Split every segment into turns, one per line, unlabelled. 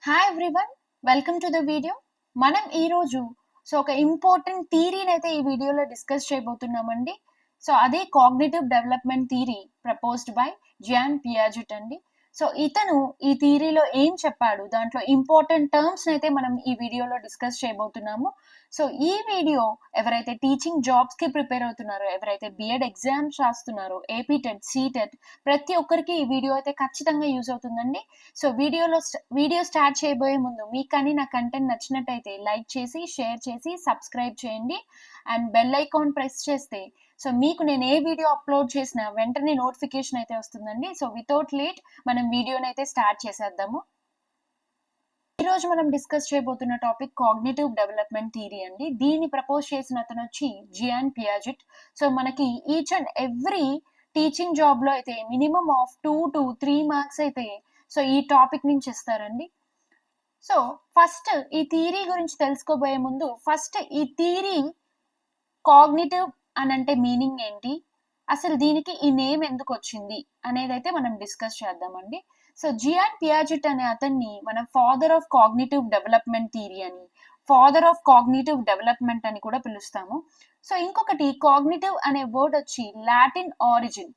Hi everyone, welcome to the video. మనం ఈరోజు ఒక ఇంపార్టెంట్ థీరీని అయితే ఈ వీడియోలో డిస్కస్ చేయబోతున్నామండి. అదే cognitive development theory proposed by Jean Piaget అండి. ఇతను ఈ థీరీలో ఏం చెప్పాడు, దాంట్లో ఇంపార్టెంట్ టర్మ్స్ అయితే మనం ఈ వీడియోలో డిస్కస్ చేయబోతున్నాము. ఈ వీడియో ఎవరైతే టీచింగ్ జాబ్స్ కి ప్రిపేర్ అవుతున్నారో, ఎవరైతే బిఎడ్ ఎగ్జామ్స్ రాస్తున్నారో, ఏపీ టెట్, సీటెట్, ప్రతి ఒక్కరికి ఈ వీడియో అయితే ఖచ్చితంగా యూజ్ అవుతుందండి. వీడియో స్టార్ట్ చేయబోయే ముందు మీకు కానీ నా కంటెంట్ నచ్చినట్టయితే లైక్ చేసి, షేర్ చేసి, సబ్స్క్రైబ్ చేయండి అండ్ బెల్ ఐకాన్ ప్రెస్ చేస్తే మీకు నేను ఏ వీడియో అప్లోడ్ చేసినా వెంటనే నోటిఫికేషన్ అయితే వస్తుందండి. వితౌట్ లేట్ మనం వీడియోని అయితే స్టార్ట్ చేసేద్దాము. ఈ రోజు మనం డిస్కస్ చేయబోతున్న టాపిక్ కాగ్నిటివ్ డెవలప్మెంట్ థియరీ అండి. దీన్ని ప్రపోజ్ చేసిన అతను వచ్చి జియాన్ పియాజెట్. మనకి each and every teaching job లో అయితే మినిమం ఆఫ్ 2 to 3 మార్క్స్ అయితే ఈ టాపిక్ నుంచి ఇస్తారండి. ఫస్ట్ ఈ థియరీ గురించి తెలుసుకోబోయే ముందు ఫస్ట్ ఈ థియరీ కాగ్నిటివ్ అని అంటే మీనింగ్ ఏంటి, అసలు దీనికి ఈ నేమ్ ఎందుకు వచ్చింది అనేది అయితే మనం డిస్కస్ చేద్దామండి. జియాన్ పియాజెట్ అనే అతన్ని మనం father of cognitive development theory అని, ఫాదర్ ఆఫ్ కాగ్నిటివ్ డెవలప్మెంట్ అని కూడా పిలుస్తాము. ఇంకొకటి కాగ్నిటివ్ అనే వర్డ్ వచ్చి లాటిన్ ఆరిజిన్.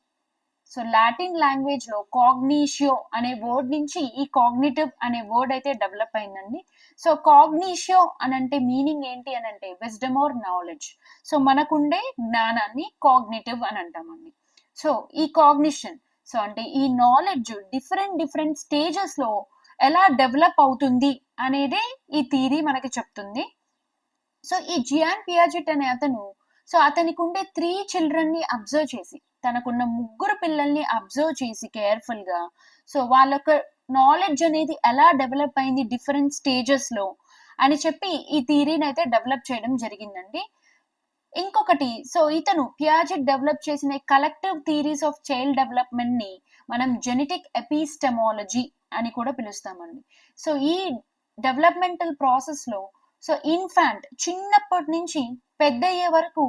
లాటిన్ లాంగ్వేజ్ లో కాగ్నిషియో అనే వర్డ్ నుంచి ఈ కాగ్నిటివ్ అనే వర్డ్ అయితే డెవలప్ అయిందండి. కాగ్నిషియో అని అంటే మీనింగ్ ఏంటి అని అంటే విజ్డమ్ ఆర్ నాలెడ్జ్. మనకుండే జ్ఞానాన్ని కాగ్నిటివ్ అని అంటామండి. ఈ కాగ్నిషన్ అంటే ఈ నాలెడ్జ్ డిఫరెంట్ స్టేజెస్ లో ఎలా డెవలప్ అవుతుంది అనేదే ఈ థియరీ మనకి చెప్తుంది. ఈ జియాన్ పియాజెట్ అనే అతను అతనికి ఉండే 3 చిల్డ్రన్ ని అబ్జర్వ్ చేసి, తనకున్న 3 పిల్లల్ని అబ్జర్వ్ చేసి కేర్ఫుల్ గా వాళ్ళొక నాలెడ్జ్ అనేది ఎలా డెవలప్ అయింది డిఫరెంట్ స్టేజెస్ లో అని చెప్పి ఈ థియరీని అయితే డెవలప్ చేయడం జరిగిందండి. ఇంకొకటి ఇతను పియాజెట్ డెవలప్ చేసిన collective theories of child development ని మనం జెనెటిక్ ఎపిస్టెమాలజీ అని కూడా పిలుస్తామండి. ఈ డెవలప్మెంటల్ ప్రాసెస్ లో ఇన్ఫాంట్ చిన్నప్పటి నుంచి పెద్ద అయ్యే వరకు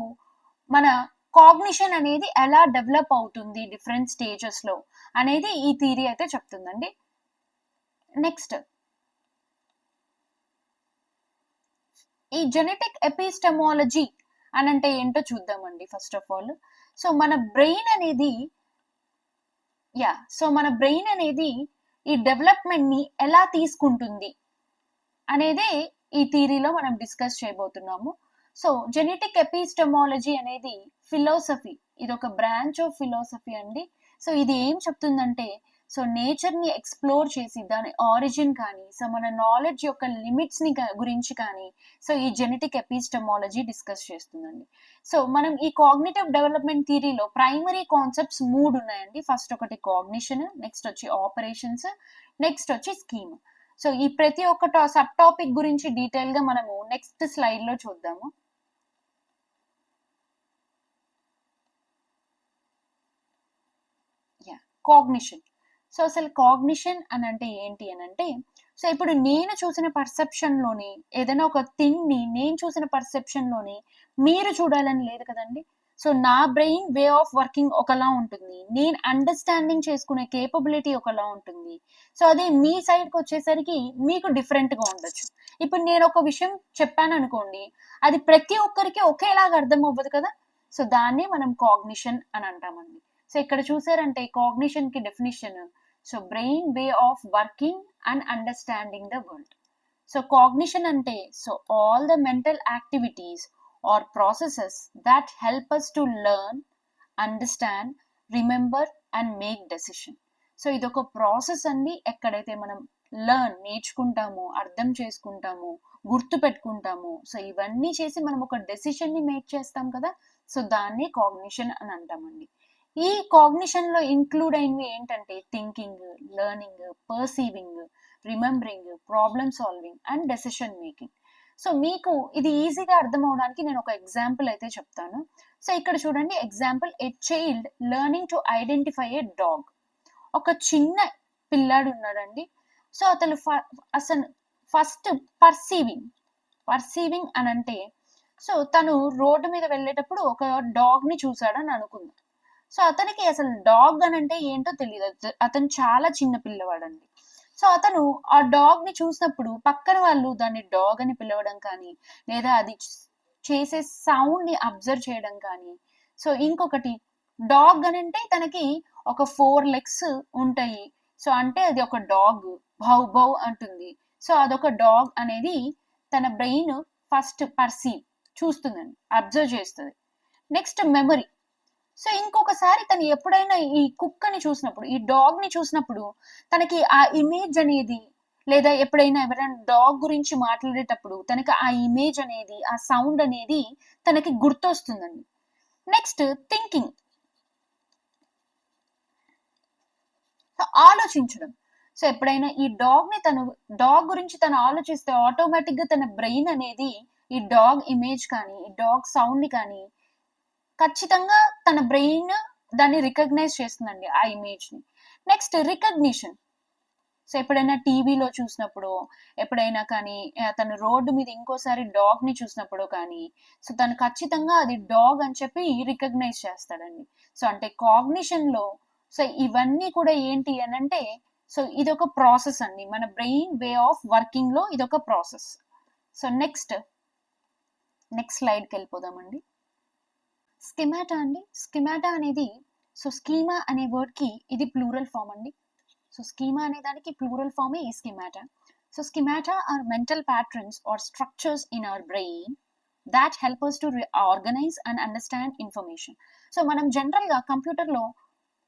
మన కాగ్నిషన్ అనేది ఎలా డెవలప్ అవుతుంది డిఫరెంట్ స్టేజెస్ లో అనేది ఈ థియరీ అయితే చెప్తుందండి. నెక్స్ట్ ఈ జెనెటిక్ ఎపిస్టెమాలజీ అని అంటే ఏంటో చూద్దామండి. ఫస్ట్ ఆఫ్ ఆల్ మన బ్రెయిన్ అనేది ఈ డెవలప్మెంట్ ని ఎలా తీసుకుంటుంది అనేదే ఈ థియరీలో మనం డిస్కస్ చేయబోతున్నాము. జెనెటిక్ ఎపిస్టెమాలజీ అనేది ఫిలాసఫీ, ఇది ఒక బ్రాంచ్ ఆఫ్ ఫిలాసఫీ అండి. ఇది ఏం చెప్తుందంటే నేచర్ ని ఎక్స్ప్లోర్ చేసి దాని ఆరిజిన్ కానీ, మన నాలెడ్జ్ యొక్క లిమిట్స్ ని గురించి కానీ ఈ జెనెటిక్ ఎపిస్టెమాలజీ డిస్కస్ చేస్తుందండి. మనం ఈ కాగ్నిటివ్ డెవలప్మెంట్ థియరీలో ప్రైమరీ కాన్సెప్ట్స్ 3 ఉన్నాయండి. ఫస్ట్ ఒకటి కాగ్నిషన్, నెక్స్ట్ వచ్చి ఆపరేషన్స్, నెక్స్ట్ వచ్చి స్కీమ్. ఈ ప్రతి ఒక్క సబ్ టాపిక్ గురించి డీటెయిల్ గా మనము నెక్స్ట్ స్లైడ్ లో చూద్దాము. కాగ్నిషన్. అసలు కాగ్నిషన్ అని అంటే ఏంటి అని అంటే ఇప్పుడు నేను చూసిన పర్సెప్షన్ లోని ఏదైనా ఒక థింగ్ ని నేను చూసిన పర్సెప్షన్ లోని మీరు చూడాలని లేదు కదండి. నా బ్రెయిన్ వే ఆఫ్ వర్కింగ్ ఒకలా ఉంటుంది, నేను అండర్స్టాండింగ్ చేసుకునే కేపబిలిటీ ఒకలా ఉంటుంది. అది మీ సైడ్కి వచ్చేసరికి మీకు డిఫరెంట్ గా ఉండొచ్చు. ఇప్పుడు నేను ఒక విషయం చెప్పాను అనుకోండి, అది ప్రతి ఒక్కరికి ఒకేలాగా అర్థం అవ్వదు కదా. దాన్నే మనం కాగ్నిషన్ అని అంటామండి. ఇక్కడ చూసారంటే కాగ్నిషన్ కి definition brain way of working and understanding the world. Cognition అంటే all the mental activities or processes that help us to learn, understand, remember and make decision. ఇది ఒక ప్రాసెస్ అండి. ఎక్కడైతే మనం నేర్చుకుంటాము, అర్థం చేసుకుంటాము, గుర్తు పెట్టుకుంటాము, ఇవన్నీ చేసి మనం ఒక డెసిషన్ ని మేక్ చేస్తాం కదా. దాన్ని కాగ్నిషన్ అని అంటామండి. ఈ కాగ్నిషన్ లో ఇంక్లూడ్ అయినవి ఏంటంటే thinking, learning, perceiving, remembering, problem solving and decision making. మీకు ఇది ఈజీగా అర్థం అవడానికి నేను ఒక ఎగ్జాంపుల్ అయితే చెప్తాను. ఇక్కడ చూడండి, example, a child learning to identify A dog. ఒక చిన్న పిల్లాడు ఉన్నాడండి. అతను ఫస్ట్ పర్సీవింగ్ అని అంటే తను రోడ్డు మీద వెళ్ళేటప్పుడు ఒక డాగ్ ని చూసాడని అనుకుందాం. అతనికి అసలు డాగ్ అని అంటే ఏంటో తెలియదు, అతను చాలా చిన్న పిల్లవాడండి. సో అతను ఆ డాగ్ ని చూసినప్పుడు పక్కన వాళ్ళు దాన్ని డాగ్ అని పిలవడం కానీ, లేదా అది చేసే సౌండ్ ని అబ్జర్వ్ చేయడం కానీ. సో ఇంకొకటి, డాగ్ అని అంటే తనకి ఒక 4 లెగ్స్ ఉంటాయి. సో అంటే అది ఒక డాగ్, భౌ భౌ అంటుంది. సో అదొక డాగ్ అనేది తన బ్రెయిన్ ఫస్ట్ పర్సీవ్ చూస్తుందండి, అబ్జర్వ్ చేస్తుంది. Next memory. సో ఇంకొకసారి తను ఎప్పుడైనా ఈ కుక్కని చూసినప్పుడు, ఈ డాగ్ ని చూసినప్పుడు తనకి ఆ ఇమేజ్ అనేది, లేదా ఎప్పుడైనా ఎవరైనా డాగ్ గురించి మాట్లాడేటప్పుడు తనకి ఆ ఇమేజ్ అనేది, ఆ సౌండ్ అనేది తనకి గుర్తొస్తుందండి. నెక్స్ట్ థింకింగ్, ఆలోచించడం. సో ఎప్పుడైనా ఈ డాగ్ గురించి తను ఆలోచిస్తే ఆటోమేటిక్ గా తన బ్రెయిన్ అనేది ఈ డాగ్ ఇమేజ్ కానీ, ఈ డాగ్ సౌండ్ ని కానీ ఖచ్చితంగా తన బ్రెయిన్ దాన్ని రికగ్నైజ్ చేస్తుందండి, ఆ ఇమేజ్ ని. Next recognition. సో ఎప్పుడైనా టీవీలో చూసినప్పుడు, ఎప్పుడైనా కానీ తను రోడ్డు మీద ఇంకోసారి డాగ్ ని చూసినప్పుడు కానీ, సో తను ఖచ్చితంగా అది డాగ్ అని చెప్పి రికగ్నైజ్ చేస్తాడండి. సో అంటే కాగ్నిషన్ లో సో ఇవన్నీ కూడా ఏంటి అని అంటే, సో ఇదొక ప్రాసెస్ అండి, మన బ్రెయిన్ వే ఆఫ్ వర్కింగ్ లో ఇదొక ప్రాసెస్. సో నెక్స్ట్ స్లైడ్కి వెళ్ళిపోదామండి. స్కిమాటా అండి. స్కిమాటా అనేది, సో స్కీమా అనే వర్డ్ కి ఇది ప్లూరల్ ఫామ్ అండి. సో స్కీమా అనే దానికి ప్లూరల్ ఫామ్ ఈ schemata. So schemata are mental patterns or structures in our brain that help us to organize and understand information. So మనం జనరల్ గా కంప్యూటర్ లో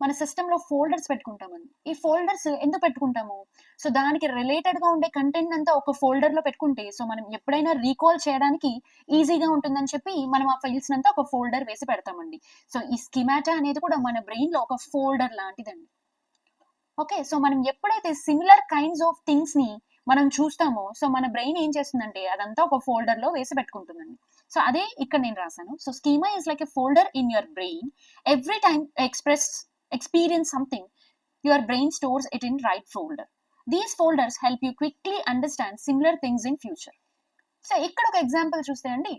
మన సిస్టమ్ లో ఫోల్డర్స్ పెట్టుకుంటామండి. ఈ ఫోల్డర్స్ ఎందుకు పెట్టుకుంటాము? సో దానికి రిలేటెడ్ గా ఉండే కంటెంట్ అంతా ఒక ఫోల్డర్ లో పెట్టుకుంటే, సో మనం ఎప్పుడైనా రీకాల్ చేయడానికి ఈజీగా ఉంటుందని చెప్పి మనం ఆ ఫైల్స్ అంతా ఒక ఫోల్డర్ వేసి పెడతామండి. సో ఈ స్కిమాటా అనేది కూడా మన బ్రెయిన్ లో ఒక ఫోల్డర్ లాంటిదండి. ఓకే, సో మనం ఎప్పుడైతే సిమిలర్ కైండ్స్ ఆఫ్ థింగ్స్ ని మనం చూస్తామో, సో మన బ్రెయిన్ ఏం చేస్తుందంటే అదంతా ఒక ఫోల్డర్ లో వేసి పెట్టుకుంటుందండి. సో అదే ఇక్కడ నేను రాశాను. So schema is like a folder in your brain. Every time experience something, your brain stores it in right folder. These folders help you quickly understand similar things in future. So ఇక్కడ ఒక example చూస్తే అండి,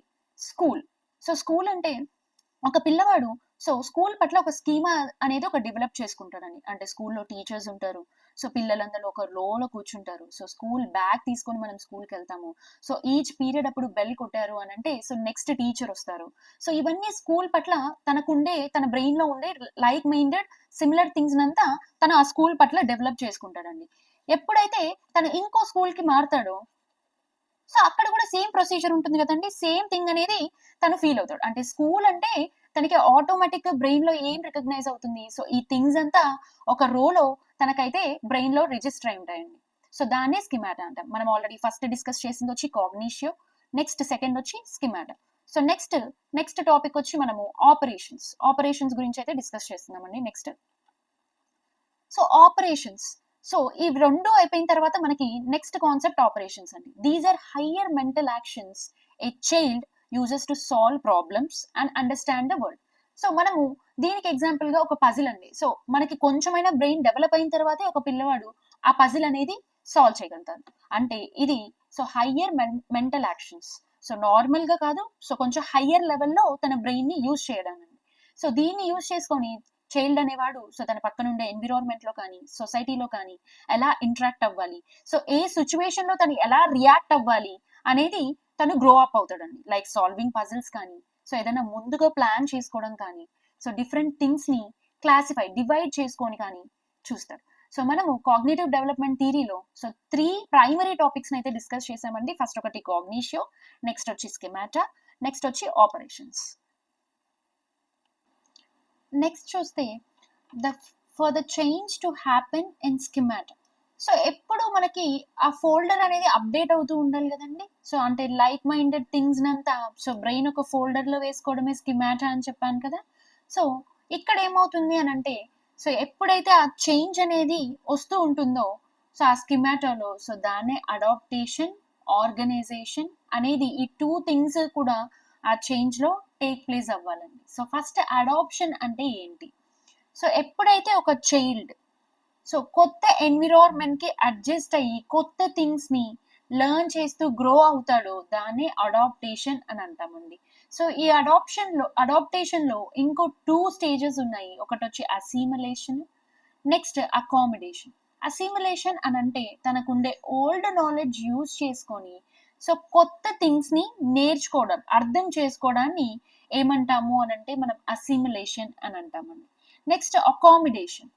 school. So school అంటే ఒక పిల్లవాడు so school పట్ల ఒక schema అనేది ఒక డెవలప్ చేసుకుంటాడండి. అంటే స్కూల్లో టీచర్స్ ఉంటారు. సో పిల్లలందరూ ఒక రోలో కూర్చుంటారు. సో స్కూల్ బ్యాగ్ తీసుకొని మనం స్కూల్కి వెళ్తాము. సో ఈచ్ పీరియడ్ అప్పుడు బెల్ కొట్టారు అని అంటే సో నెక్స్ట్ టీచర్ వస్తారు. సో ఇవన్నీ స్కూల్ పట్ల తన బ్రెయిన్ లో ఉండే లైక్ మైండెడ్ సిమిలర్ థింగ్స్ అంతా తను ఆ స్కూల్ పట్ల డెవలప్ చేసుకుంటాడండి. ఎప్పుడైతే తను ఇంకో స్కూల్ కి మారుతాడో, సో అక్కడ కూడా సేమ్ ప్రొసీజర్ ఉంటుంది కదండి, సేమ్ థింగ్ అనేది తను ఫీల్ అవుతాడు. అంటే స్కూల్ అంటే తనకి ఆటోమేటిక్ గా బ్రెయిన్ లో ఏం రికగ్నైజ్ అవుతుంది, సో ఈ థింగ్స్ అంతా ఒక రోలో తనకైతే బ్రెయిన్ లో రిజిస్టర్ అయి ఉంటాయండి. సో దాన్నే స్కిమాటా అంటాం. మనం ఆల్రెడీ ఫస్ట్ డిస్కస్ చేసింది వచ్చి కాగ్నిషియో, నెక్స్ట్ సెకండ్ వచ్చి స్కిమాటా. సో నెక్స్ట్ టాపిక్ వచ్చి మనము ఆపరేషన్స్ గురించి అయితే డిస్కస్ చేస్తున్నామండి. Next so operations. సో ఈ రెండు అయిపోయిన తర్వాత మనకి నెక్స్ట్ కాన్సెప్ట్ ఆపరేషన్స్ అండి. These are higher mental actions a child uses to solve problems and understand the world. So మనము దీనికి ఎగ్జాంపుల్ గా ఒక పజిల్ అండి. సో మనకి కొంచెమైనా బ్రెయిన్ డెవలప్ అయిన తర్వాతే ఒక పిల్లవాడు ఆ పజిల్ అనేది సాల్వ్ చేయగలుగుతారు. అంటే ఇది so higher mental actions. So normal గా కాదు, సో కొంచెం హయ్యర్ లెవెల్లో తన బ్రెయిన్ ని యూజ్ చేయడానికి. సో దీన్ని యూజ్ చేసుకొని చైల్డ్ అనేవాడు సో తన పక్కన ఉండే ఎన్విరాన్మెంట్ లో కానీ, సొసైటీలో కానీ ఎలా ఇంటరాక్ట్ అవ్వాలి, సో ఏ సిచ్యువేషన్ లో తను ఎలా రియాక్ట్ అవ్వాలి అనేది తను గ్రో అప్ అవుతాడండి. లైక్ సాల్వింగ్ పజిల్స్ కానీ, సో ఏదైనా ముందుగా ప్లాన్ చేసుకోవడం కానీ, సో డిఫరెంట్ థింగ్స్ ని డివైడ్ చేసుకొని కానీ చూస్తాడు. సో మనము కాగ్నిటివ్ డెవలప్మెంట్ థియరీలో సో 3 ప్రైమరీ టాపిక్స్ అయితే డిస్కస్ చేసామండి. ఫస్ట్ ఒకటి కాగ్నిషియో, నెక్స్ట్ వచ్చి స్కిమాటా, నెక్స్ట్ వచ్చి ఆపరేషన్స్. నెక్స్ట్ చూస్తే for the change to happen in schemata. So ఎప్పుడు మనకి ఆ ఫోల్డర్ అనేది అప్డేట్ అవుతూ ఉండాలి కదండి. సో అంటే లైక్ మైండెడ్ థింగ్స్ అంతా సో బ్రెయిన్ ఒక ఫోల్డర్ లో వేసుకోవడమే స్కిమాటా అని చెప్పాను కదా. సో ఇక్కడ ఏమవుతుంది అని అంటే, సో ఎప్పుడైతే ఆ చేంజ్ అనేది వస్తూ ఉంటుందో సో ఆ స్కిమాటాలో సో దాన్నే అడాప్టేషన్, ఆర్గనైజేషన్ అనేది ఈ 2 థింగ్స్ కూడా ఆ చేంజ్ లో టేక్ ప్లేస్ అవ్వాలండి. సో ఫస్ట్ అడాప్షన్ అంటే ఏంటి? సో ఎప్పుడైతే ఒక చైల్డ్ సో కొత్త ఎన్విరాన్మెంట్ కి అడ్జస్ట్ అయ్యి కొత్త థింగ్స్ ని లెర్న్ చేస్తూ గ్రో అవుతాడో దాన్ని అడాప్టేషన్ అని అంటామండి. సో ఈ అడాప్టేషన్ లో ఇంకో 2 స్టేజెస్ ఉన్నాయి. ఒకటి వచ్చి అసిమిలేషన్, నెక్స్ట్ అకామిడేషన్. అసిమిలేషన్ అని అంటే తనకుండే ఓల్డ్ నాలెడ్జ్ యూజ్ చేసుకొని సో కొత్త థింగ్స్ ని నేర్చుకోవడం, అర్థం చేసుకోవడాన్ని ఏమంటాము అని అంటే మనం అసిమిలేషన్ అని అంటామండి. Next accommodation.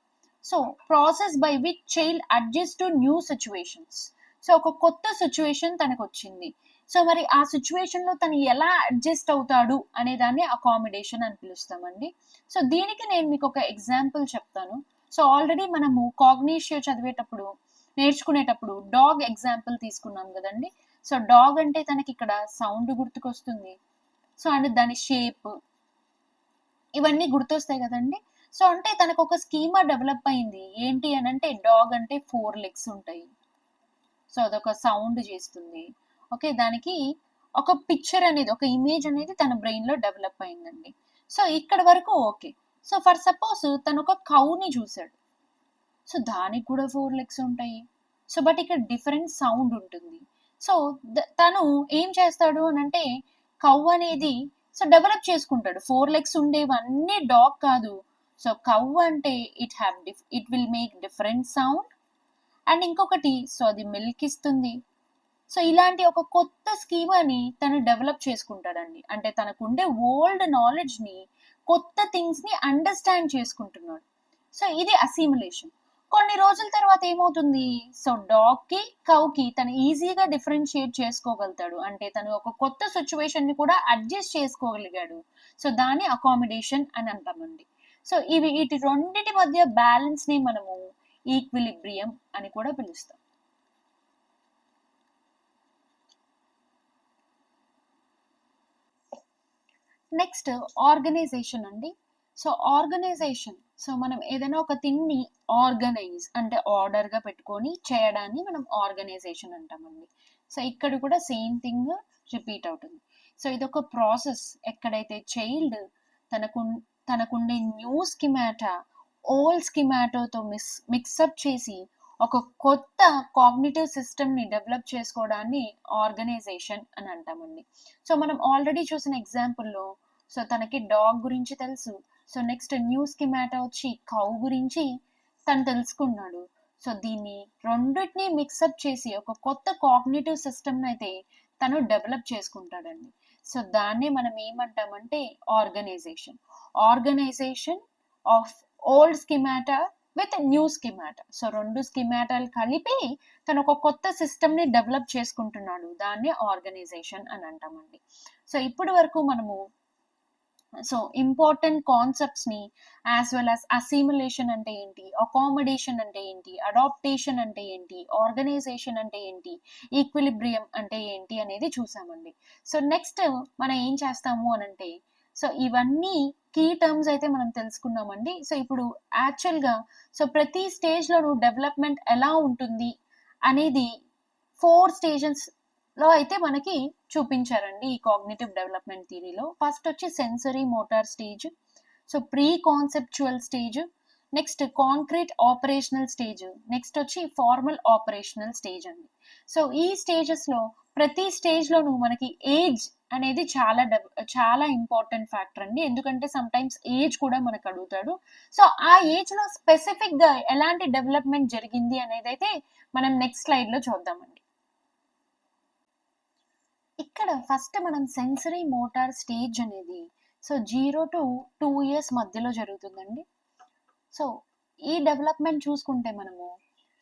So process by which child adjust to new situations. So ఒక కొత్త సిచ్యువేషన్ తనకు వచ్చింది, సో మరి ఆ సిచ్యువేషన్ లో తను ఎలా అడ్జస్ట్ అవుతాడు అనే దాన్ని అకామిడేషన్ అని పిలుస్తామండి. సో దీనికి నేను మీకు ఒక ఎగ్జాంపుల్ చెప్తాను. సో ఆల్రెడీ మనము కాగ్నిషియో చదివేటప్పుడు నేర్చుకునేటప్పుడు డాగ్ ఎగ్జాంపుల్ తీసుకున్నాం కదండి. సో డాగ్ అంటే తనకి ఇక్కడ సౌండ్ గుర్తుకొస్తుంది, సో అండ్ దాని షేప్ ఇవన్నీ గుర్తొస్తాయి కదండి. సో అంటే తనకు ఒక స్కీమా డెవలప్ అయింది, ఏంటి అని అంటే డాగ్ అంటే 4 legs ఉంటాయి, సో అదొక సౌండ్ చేస్తుంది. ఓకే, దానికి ఒక పిక్చర్ అనేది, ఒక ఇమేజ్ అనేది తన బ్రెయిన్ లో డెవలప్ అయిందండి. సో ఇక్కడ వరకు ఓకే. సో ఫర్ సపోజ్ తను ఒక కౌని చూసాడు, సో దానికి కూడా 4 legs ఉంటాయి, సో బట్ ఇక్కడ డిఫరెంట్ సౌండ్ ఉంటుంది. సో తను ఏం చేస్తాడు అని అంటే కౌ అనేది సో డెవలప్ చేసుకుంటాడు. 4 legs ఉండేవన్నీ డాగ్ కాదు. సో కౌ అంటే it will make different sound, and ఇంకొకటి సో అది మిల్క్ ఇస్తుంది. సో ఇలాంటి ఒక కొత్త స్కీమాని తను డెవలప్ చేసుకుంటాడండి. అంటే తనకుండే ఓల్డ్ నాలెడ్జ్ ని, కొత్త థింగ్స్ ని అండర్స్టాండ్ చేసుకుంటున్నాడు. సో ఇది అసిమిలేషన్. కొన్ని రోజుల తర్వాత ఏమవుతుంది, సో డాగ్ కి కౌకి తను ఈజీగా డిఫరెన్షియేట్ చేసుకోగలుగుతాడు, అంటే తను ఒక కొత్త సిచ్యువేషన్ ని కూడా అడ్జస్ట్ చేసుకోగలిగాడు. సో దాన్ని అకామిడేషన్ అని అంటామండి. సో వీటి రెండింటి మధ్య బ్యాలెన్స్ ని మనము ఈక్విలిబ్రియం అని కూడా పిలుస్తాం. నెక్స్ట్ ఆర్గనైజేషన్ అండి. సో ఆర్గనైజేషన్, సో మనం ఏదైనా ఒక థింగ్ ని ఆర్గనైజ్ అంటే ఆర్డర్ గా పెట్టుకొని చేయడాన్ని మనం ఆర్గనైజేషన్ అంటామండి. సో ఇక్కడ కూడా సేమ్ థింగ్ రిపీట్ అవుతుంది. సో ఇది ఒక ప్రాసెస్ ఎక్కడైతే చైల్డ్ తనకుండే న్యూ స్కిమాటా ఓల్డ్ స్కిమాటోతో మిక్సప్ చేసి ఒక కొత్త కాగ్నిటివ్ సిస్టమ్ ని డెవలప్ చేసుకోవడాన్ని ఆర్గనైజేషన్ అని అంటామండి. సో మనం ఆల్రెడీ చూసిన ఎగ్జాంపుల్లో సో తనకి డాగ్ గురించి తెలుసు, సో నెక్స్ట్ న్యూ స్కిమాటా వచ్చి కౌ గురించి తను తెలుసుకున్నాడు. సో దీన్ని రెండింటిని మిక్సప్ చేసి ఒక కొత్త కాగ్నిటివ్ సిస్టమ్ అయితే తను డెవలప్ చేసుకుంటాడండి. సో దాన్నే మనం ఏమంటామంటే organisation. Organisation of old schemata with new schemata. So 2 స్కిమాటాలు కలిపి తను ఒక కొత్త సిస్టమ్ ని డెవలప్ చేసుకుంటున్నాడు, దాన్ని ఆర్గనైజేషన్ అని అంటామండి. సో ఇప్పటి వరకు మనము సో ఇంపార్టెంట్ కాన్సెప్ట్స్ ని యాజ్ వెల్ యాజ్ అసిమిలేషన్ అంటే ఏంటి, అకామిడేషన్ అంటే ఏంటి, అడాప్టేషన్ అంటే ఏంటి, ఆర్గనైజేషన్ అంటే ఏంటి, ఈక్విలిబ్రియం అంటే ఏంటి అనేది చూసామండి. సో నెక్స్ట్ మనం ఏం చేస్తాము అని అంటే సో ఇవన్నీ కీ టర్మ్స్ అయితే మనం తెలుసుకున్నామండి. సో ఇప్పుడు యాక్చువల్ గా సో ప్రతి స్టేజ్ లోను డెవలప్మెంట్ ఎలా ఉంటుంది అనేది 4 స్టేజెస్ లో అయితే మనకి చూపించారండి ఈ కాగ్నిటివ్ డెవలప్మెంట్ థియరీలో. ఫస్ట్ వచ్చి sensory motor stage, so pre conceptual stage, next concrete operational stage, next వచ్చి ఫార్మల్ ఆపరేషనల్ స్టేజ్ అండి. సో ఈ స్టేజెస్ లో ప్రతి స్టేజ్ లోను మనకి ఏజ్ అనేది చాలా ఇంపార్టెంట్ ఫ్యాక్టర్ అండి, ఎందుకంటే సమ్ టైమ్స్ ఏజ్ కూడా మనకు అడుగుతాడు. సో ఆ ఏజ్ లో స్పెసిఫిక్ గా ఎలాంటి డెవలప్మెంట్ జరిగింది అనేది అయితే మనం నెక్స్ట్ స్లైడ్ లో చూద్దామండి. ఇక్కడ ఫస్ట్ మనం సెన్సరీ మోటార్ స్టేజ్ అనేది సో 0 to 2 years మధ్యలో జరుగుతుందండి. సో ఈ డెవలప్మెంట్ చూసుకుంటే మనము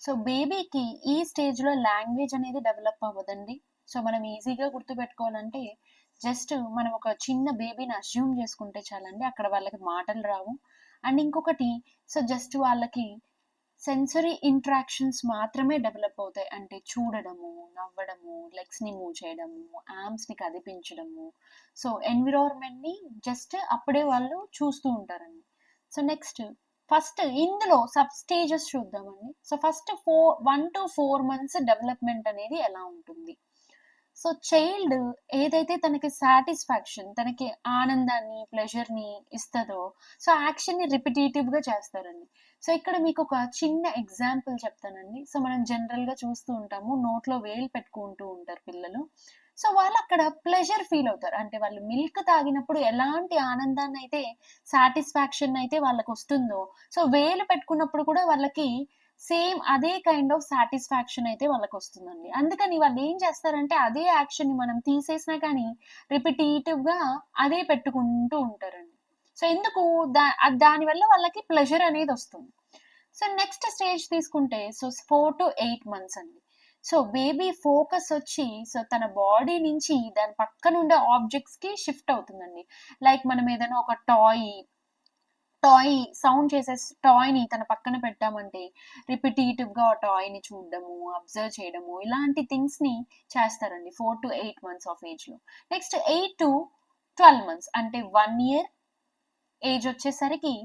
సో బేబీకి ఈ స్టేజ్ లో లాంగ్వేజ్ అనేది డెవలప్ అవ్వదండి. సో మనం ఈజీగా గుర్తుపెట్టుకోవాలంటే జస్ట్ మనం ఒక చిన్న బేబీని అస్యూమ్ చేసుకుంటే చాలండి, అక్కడ వాళ్ళకి మాటలు రావు. అండ్ ఇంకొకటి సో జస్ట్ వాళ్ళకి సెన్సరీ ఇంట్రాక్షన్స్ మాత్రమే డెవలప్ అవుతాయి, అంటే చూడడము, నవ్వడము, లెగ్స్ ని మూవ్ చేయడము, ఆర్మ్స్ ని కదిపించడము, సో ఎన్విరాన్మెంట్ ని జస్ట్ అప్పుడే వాళ్ళు చూస్తూ ఉంటారండి. సో నెక్స్ట్ ఫస్ట్ ఇందులో సబ్ స్టేజెస్ చూద్దామండి. So first 1 to 4 months development అనేది ఎలా ఉంటుంది. సో చైల్డ్ ఏదైతే తనకి సాటిస్ఫాక్షన్, తనకి ఆనందాన్ని, ప్లెజర్ ని ఇస్తుందో సో యాక్షన్ ని రిపిటేటివ్ గా చేస్తారండి. సో ఇక్కడ మీకు ఒక చిన్న ఎగ్జాంపుల్ చెప్తానండి. సో మనం జనరల్ గా చూస్తూ ఉంటాము, నోట్లో వేలు పెట్టుకుంటూ ఉంటారు పిల్లలు. సో వాళ్ళు అక్కడ ప్లెజర్ ఫీల్ అవుతారు, అంటే వాళ్ళు మిల్క్ తాగినప్పుడు ఎలాంటి ఆనందాన్ని అయితే, సాటిస్ఫాక్షన్ అయితే వాళ్ళకి వస్తుందో సో వేలు పెట్టుకున్నప్పుడు కూడా వాళ్ళకి సేమ్ అదే కైండ్ ఆఫ్ సాటిస్ఫాక్షన్ అయితే వాళ్ళకి వస్తుందండి. అందుకని వాళ్ళు ఏం చేస్తారంటే అదే యాక్షన్ని మనం తీసేసినా కానీ రిపిటేటివ్‌గా అదే పెట్టుకుంటూ ఉంటారండి. సో, ఎందుకు దానివల్ల వాళ్ళకి ప్లెజర్ అనేది వస్తుంది. సో, నెక్స్ట్ స్టేజ్ తీసుకుంటే 4-8 మంత్స్ అండి. సో, బేబీ ఫోకస్ వచ్చి తన బాడీ నుంచి దాని పక్కనుండే ఆబ్జెక్ట్స్‌కి షిఫ్ట్ అవుతుందండి. లైక్ మనం ఏదైనా ఒక టాయ్ సౌండ్ చేసే టాయ్‌ని తన పక్కన పెట్టామంటే రిపిటీటివ్‌గా ఆ టాయ్‌ని చూడడము, అబ్జర్వ్ చేయడము ఇలాంటి థింగ్స్‌ని చేస్తారండి 4-8 మంత్స్ ఆఫ్ ఏజ్‌లో. నెక్స్ట్ 8-12 మంత్స్ అంటే 1 ఇయర్ ఏజ్ వచ్చేసరికి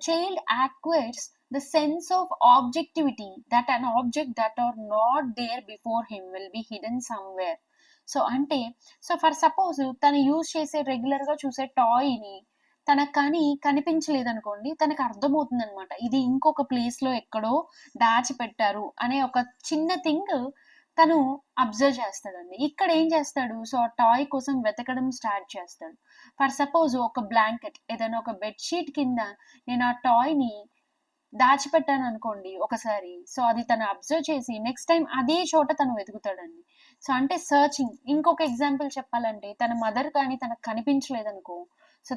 child acquires the sense of objectivity that an object that are not there before him will be hidden somewhere. అంటే ఫర్ సపోజ్ తను యూజ్ చేసే రెగ్యులర్‌గా చూసే టాయ్‌ని తనకు కానీ కనిపించలేదనుకోండి, తనకు అర్థమవుతుందనమాట. ఇది ఇంకొక ప్లేస్‌లో ఎక్కడో దాచిపెట్టారు అనే ఒక చిన్న థింగ్ తను అబ్జర్వ్ చేస్తాడండి. ఇక్కడ ఏం చేస్తాడు? ఆ టాయ్ కోసం వెతకడం స్టార్ట్ చేస్తాడు. ఫర్ సపోజ్ ఒక బ్లాంకెట్ ఏదైనా ఒక బెడ్ షీట్ కింద నేను ఆ టాయ్‌ని దాచిపెట్టాననుకోండి ఒకసారి. అది తను అబ్జర్వ్ చేసి నెక్స్ట్ టైమ్ అదే చోట తను వెతుకుతాడండి. అంటే సెర్చింగ్. ఇంకొక ఎగ్జాంపుల్ చెప్పాలంటే తన మదర్ కానీ తనకు కనిపించలేదనుకో,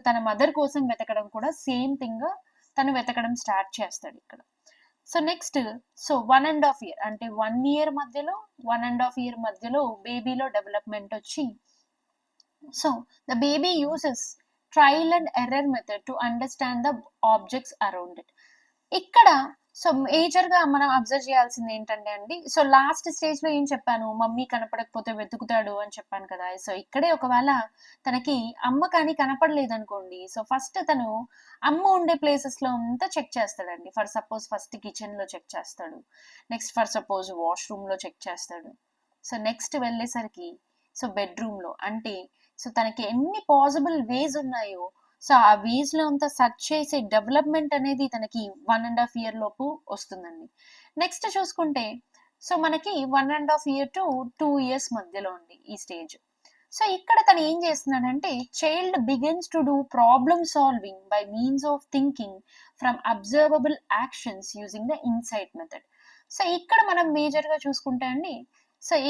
తన మదర్ కోసం వెతకడం కూడా సేమ్ థింగ్ తను వెతకడం స్టార్ట్ చేస్తాడిక్కడ. నెక్స్ట్ 1.5 ఇయర్ అంటే 1 ఇయర్ మధ్యలో 1.5 ఇయర్ మధ్యలో బేబీలో డెవలప్‌మెంట్ వచ్చి the baby uses trial and error method to understand the objects around it. ఇక్కడ మేజర్‌గా మనం అబ్జర్వ్ చేయాల్సింది ఏంటంటే అండి, లాస్ట్ స్టేజ్‌లో ఏం చెప్పాను, మమ్మీ కనపడకపోతే వెతుకుతాడు అని చెప్పాను కదా! ఇక్కడే ఒకవేళ తనకి అమ్మ కానీ కనపడలేదనుకోండి, ఫస్ట్ తను అమ్మ ఉండే ప్లేసెస్‌లో అంతా చెక్ చేస్తాడండి. ఫర్ సపోజ్ ఫస్ట్ కిచెన్‌లో చెక్ చేస్తాడు. నెక్స్ట్ ఫర్ సపోజ్ వాష్‌రూమ్‌లో చెక్ చేస్తాడు. నెక్స్ట్ వెళ్ళేసరికి బెడ్‌రూమ్‌లో అంటే తనకి ఎన్ని పాసిబుల్ వేస్ ఉన్నాయో ఆ వేస్ లో అంతా సెర్చ్ చేసే డెవలప్మెంట్ అనేది తనకి 1.5 ఇయర్ లోపు వస్తుందండి. నెక్స్ట్ చూసుకుంటే మనకి 1.5 ఇయర్ టు 2 ఇయర్స్ మధ్యలో ఉంది ఈ స్టేజ్. ఇక్కడ తను ఏం చేస్తున్నాడంటే child begins to do problem solving by means of thinking from observable actions using the insight method. ఇక్కడ మనం మేజర్ గా చూసుకుంటే అండి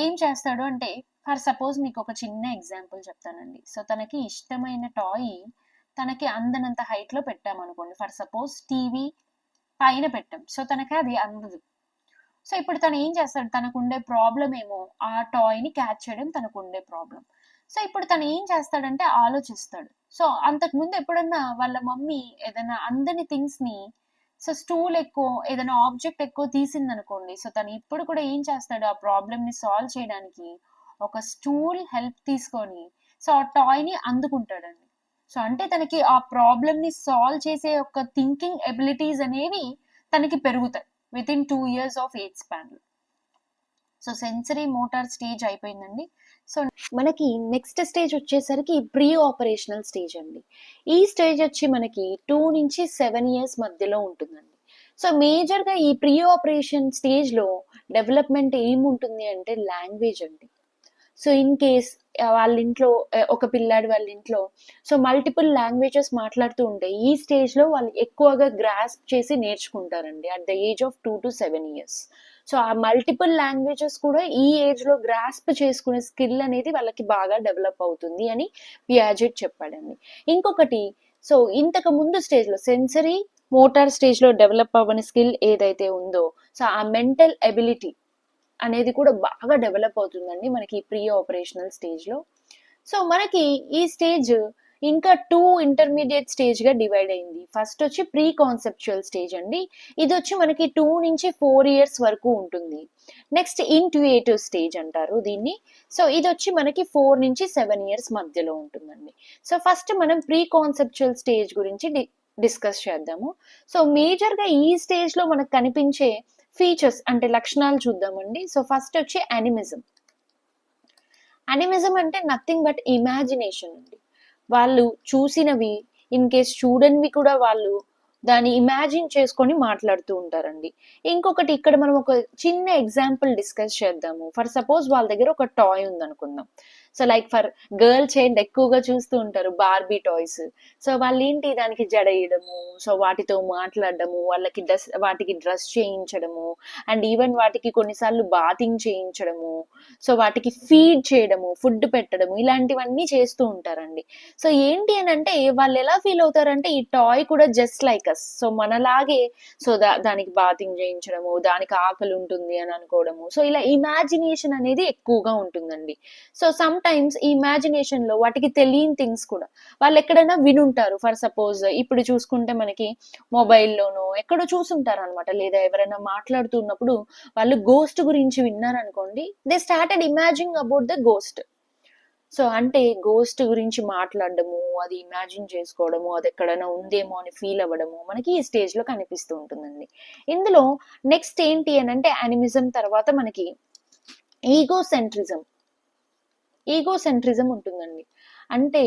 ఏం చేస్తాడు అంటే ఫర్ సపోజ్ మీకు ఒక చిన్న ఎగ్జాంపుల్ చెప్తానండి. తనకి ఇష్టమైన టాయ్ తనకి అందనంత హైట్ లో పెట్టామనుకోండి. ఫర్ సపోజ్ టీవీ పైన పెట్టాం. తనకి అది అందదు. ఇప్పుడు తను ఏం చేస్తాడు, తనకుండే ప్రాబ్లం ఏమో ఆ టాయ్ ని క్యాచ్ చేయడం తనకుండే ప్రాబ్లం. ఇప్పుడు తను ఏం చేస్తాడంటే ఆలోచిస్తాడు. అంతకు ముందు ఎప్పుడన్నా వాళ్ళ మమ్మీ ఏదైనా అందని థింగ్స్ ని స్టూల్ ఎక్కువ ఏదైనా ఆబ్జెక్ట్ ఎక్కువ తీసింది అనుకోండి. తను ఇప్పుడు కూడా ఏం చేస్తాడు, ఆ ప్రాబ్లమ్ ని సాల్వ్ చేయడానికి ఒక స్టూల్ హెల్ప్ తీసుకొని ఆ టాయ్ ని అందుకుంటాడండి. అంటే తనకి ఆ ప్రాబ్లమ్ ని సాల్వ్ చేసే ఒక థింకింగ్ ఎబిలిటీస్ అనేవి తనకి పెరుగుతాయి with in 2 years of age span. Sensory motor stage అయిపోయిందండి. మనకి నెక్స్ట్ స్టేజ్ వచ్చేసరికి ప్రీ ఆపరేషనల్ స్టేజ్ అండి. ఈ స్టేజ్ వచ్చి మనకి 2 నుంచి 7 ఇయర్స్ మధ్యలో ఉంటుందండి. మేజర్ గా ఈ ప్రీ ఆపరేషన్ స్టేజ్ లో డెవలప్మెంట్ ఏముంటుంది అంటే లాంగ్వేజ్ అండి. ఇన్ కేస్ వాళ్ళ ఇంట్లో ఒక పిల్లాడి వాళ్ళ ఇంట్లో మల్టిపుల్ లాంగ్వేజెస్ మాట్లాడుతూ ఉంటే ఈ స్టేజ్ లో వాళ్ళు ఎక్కువగా గ్రాస్ప్ చేసి నేర్చుకుంటారండి at the age of 2 to 7 years. ఆ మల్టిపుల్ లాంగ్వేజెస్ కూడా ఈ ఏజ్ లో గ్రాస్ప్ చేసుకునే స్కిల్ అనేది వాళ్ళకి బాగా డెవలప్ అవుతుంది అని పియాజెట్ చెప్పాడండి. ఇంకొకటి ఇంతకు ముందు స్టేజ్ లో సెన్సరీ మోటార్ స్టేజ్ లో డెవలప్ అవ్వని స్కిల్ ఏదైతే ఉందో ఆ మెంటల్ ఎబిలిటీ అనేది కూడా బాగా డెవలప్ అవుతుందండి మనకి ప్రీ ఆపరేషనల్ స్టేజ్ లో. మనకి ఈ స్టేజ్ ఇంకా 2 ఇంటర్మీడియట్ స్టేజ్ గా డివైడ్ అయింది. ఫస్ట్ వచ్చి ప్రీ కాన్సెప్చువల్ స్టేజ్ అండి. ఇది వచ్చి మనకి 2 నుంచి 4 ఇయర్స్ వరకు ఉంటుంది. నెక్స్ట్ ఇంట్యూయేటివ్ స్టేజ్ అంటారు దీన్ని. ఇది వచ్చి మనకి 4 నుంచి 7 ఇయర్స్ మధ్యలో ఉంటుందండి. ఫస్ట్ మనం ప్రీ కాన్సెప్చువల్ స్టేజ్ గురించి డిస్కస్ చేద్దాము. మేజర్ గా ఈ స్టేజ్ లో మనకు కనిపించే ఫీచర్స్ అంటే లక్షణాలు చూద్దామండి. ఫస్ట్ వచ్చి యానిమిజం. యానిమిజం అంటే నథింగ్ బట్ ఇమాజినేషన్ అండి. వాళ్ళు చూసినవి ఇన్ కేస్ చూడనివి కూడా వాళ్ళు దాన్ని ఇమాజిన్ చేసుకొని మాట్లాడుతూ ఉంటారండి. ఇంకొకటి ఇక్కడ మనం ఒక చిన్న ఎగ్జాంపుల్ డిస్కస్ చేద్దాము. ఫర్ సపోజ్ వాళ్ళ దగ్గర ఒక టాయ్ ఉందనుకుందాం. So like for girl child ఎక్కువగా చూస్తూ ఉంటారు బార్బీ టాయ్స్. సో వాళ్ళేంటి దానికి జడేయడము, సో వాటితో మాట్లాడడము, వాటికి డ్రెస్ చేయించడము, అండ్ ఈవెన్ వాటికి కొన్నిసార్లు బాతింగ్ చేయించడము, సో వాటికి ఫీడ్ చేయడము, ఫుడ్ పెట్టడము, ఇలాంటివన్నీ చేస్తూ ఉంటారండి. సో ఏంటి అనంటే వాళ్ళు ఎలా ఫీల్ అవుతారంటే ఈ టాయ్ కూడా జస్ట్ లైక్ అస్. సో మనలాగే సో దానికి బాతింగ్ చేయించడము, దానికి ఆకలి ఉంటుంది అని అనుకోవడము. సో ఇలా ఇమాజినేషన్ అనేది ఎక్కువగా ఉంటుందండి. సో సమ్ టైమ్స్ ఈ ఇమాజినేషన్ లో వాటికి తెలియని థింగ్స్ కూడా వాళ్ళు ఎక్కడైనా వినుంటారు. ఫర్ సపోజ్ ఇప్పుడు చూసుకుంటే మనకి మొబైల్లోనో ఎక్కడో చూసుంటారు అనమాట, లేదా ఎవరైనా మాట్లాడుతున్నప్పుడు వాళ్ళు గోస్ట్ గురించి విన్నారనుకోండి, they started imagining about the ghost. So అంటే గోస్ట్ గురించి మాట్లాడడము, అది ఇమాజిన్ చేసుకోవడము, అది ఎక్కడైనా ఉందేమో అని ఫీల్ అవ్వడము మనకి ఈ స్టేజ్ లో కనిపిస్తూ ఉంటుందండి. ఇందులో నెక్స్ట్ ఏంటి అని అంటే యానిమిజం తర్వాత మనకి ఈగోసెంట్రిజం ఉంటుందండి. అంటే